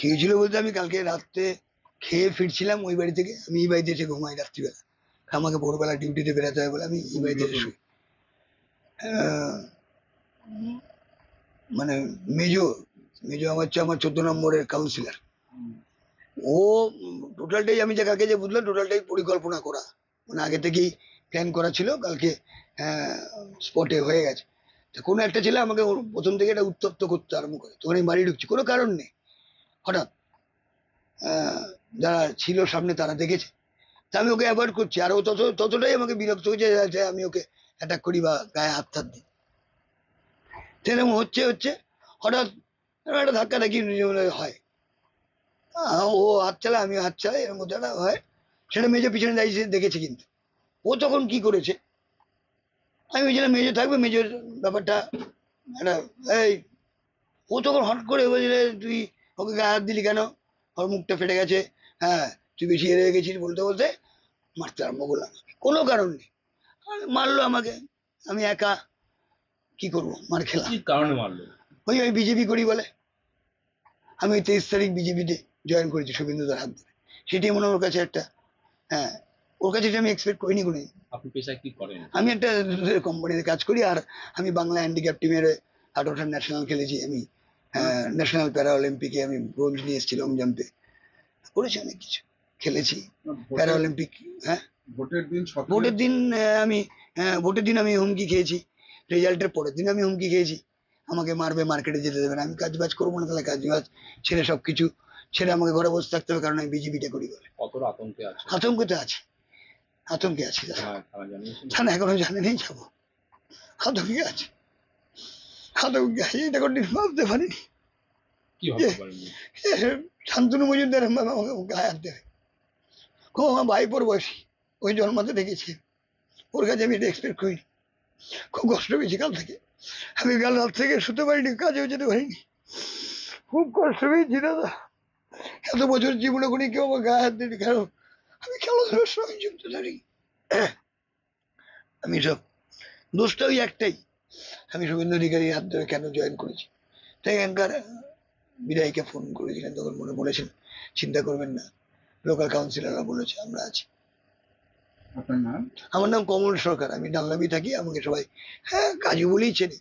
কি হয়েছিল বলতে, আমি কালকে রাত্রে খেয়ে ফিরছিলাম ওই বাড়ি থেকে, আমি এই বাড়িতে এসে ঘুমাই রাত্রিবেলা। আমাকে ভোরবেলা ডিউটিতে বেরোতে হয় বলে আমি এই বাড়িতে এসে শুই। আহ, মানে মেজো মেজো আমার হচ্ছে আমার 14 নম্বরের কাউন্সিলর। ও টোটালটাই, আমি যে কালকে যে বুঝলাম, টোটালটাই পরিকল্পনা করা, মানে আগে থেকেই প্ল্যান করা ছিল। কালকে স্পটে হয়ে গেছে। তো কোনো একটা ছেলে আমাকে ওর প্রথম থেকে এটা উত্তপ্ত করতে আরম্ভ করে, তখন আমি বাড়ি ঢুকছি, কোনো কারণ নেই। হঠাৎ যারা ছিল সামনে তারা দেখেছে, তা আমি ওকে অ্যাভয়েড করছি, আর ও ততটাই আমাকে বিরক্ত হয়েছে যে আমি ওকে অ্যাটাক করি বা গায়ে হাত টাত দিই। সেরকম হচ্ছে হচ্ছে হঠাৎ একটা ধাক্কা ধাক্কি হয়। ও হাত চালায়, আমিও হাত চালাই, এর মধ্যে একটা হয়। সেটা মেজো পিছনে দাঁড়িয়ে দেখেছে, কিন্তু ও তখন কি করেছে, আমি ভেবেছিলাম মেজো থাকবে, মেজোর ব্যাপারটা একটা এই, ও তখন হট করে বলছে, তুই ওকে গায়ে হাত দিলি কেন, ওর মুখটা ফেটে গেছে, হ্যাঁ তুই বেশি এড়ে গেছিস, বলতে বলতে মারতে আরম্ভ করলাম। কোনো কারণ নেই, আর মারলো আমাকে। আমি একা কি করবো, মার খেলাম। কি কারণে মারলো? ওই আমি বিজেপি করি বলে। আমি ওই 23 তারিখ বিজেপিতে জয়েন করেছি শুভেন্দুদার হাত ধরে। সেটাই মনে হয় ওর কাছে একটা, হ্যাঁ, ওর কাছে এটা আমি এক্সপেক্ট করিনি কোনোদিন। আপনি পেশায় কি করেন? আমি একটা কোম্পানিতে কাজ করি, আর আমি বাংলা হ্যান্ডিক্যাপ টিমের 18টা ন্যাশনাল খেলেছি আমি। ন্যাশনাল প্যারা অলিম্পিকে আমি ব্রোঞ্জ নিয়ে এসেছি লং জাম্পে, করেছি অনেক কিছু, খেলেছি প্যারা অলিম্পিক। হ্যাঁ, ভোটের দিন ভোটের দিন আমি, ভোটের দিন আমি হুমকি খেয়েছি, রেজাল্টের পরের দিন আমি হুমকি খেয়েছি, আমাকে মারবে, মার্কেটে যেতে দেবে না, আমি কাজ বাজ করবো না, তাহলে কাজ বাজ ছেড়ে সবকিছু ছেড়ে আমাকে ঘরে বসে থাকতে হবে, কারণ আমি বিজেপিটা করি বলে। কতটা আতঙ্কে আছে? আতঙ্কে আছে, আতঙ্কে আছে দাদা। থানা জানিয়েছেন? থানা এখনো জানে নেই, যাবো, আতঙ্কে আছে, আতঙ্কে আছে, এটা কোনদিন ভাবতে পারিনি কি ভাবতে পারেননি? শান্তনু মজুমদার আমাকে গায়ে হাত দেবে। খুব আমার ভাইপোর বয়সী, ওই জন্মাতে দেখেছি, ওর কাছে আমি এটা এক্সপেক্ট করিনি। খুব কষ্ট পেয়েছি কাল থেকে, আমি কাল রাত থেকে শুতে পারিনি, কাজেও যেতে পারিনি, খুব কষ্ট পেয়েছি দাদা। এত বছর জীবনে কোনি কেউ আমার গায়ে হাত দিতে, কেন আমি খেলাধুলার সঙ্গে যুক্ত থাকি। আমি সব দোষটা ওই একটাই, আমি শুভেন্দু অধিকারী হাত ধরে কেন জয়েন করেছি। তাই এখানকার বিধায়িকা ফোন করেছিলেন, তখন বলেছেন চিন্তা করবেন না, লোকাল কাউন্সিলররা বলেছে আমরা আছি। আপনার নাম? আমার নাম কমল সরকার, আমি ডালনাবি থাকি, আমাকে সবাই হ্যাঁ কাজু বলেই চেনে।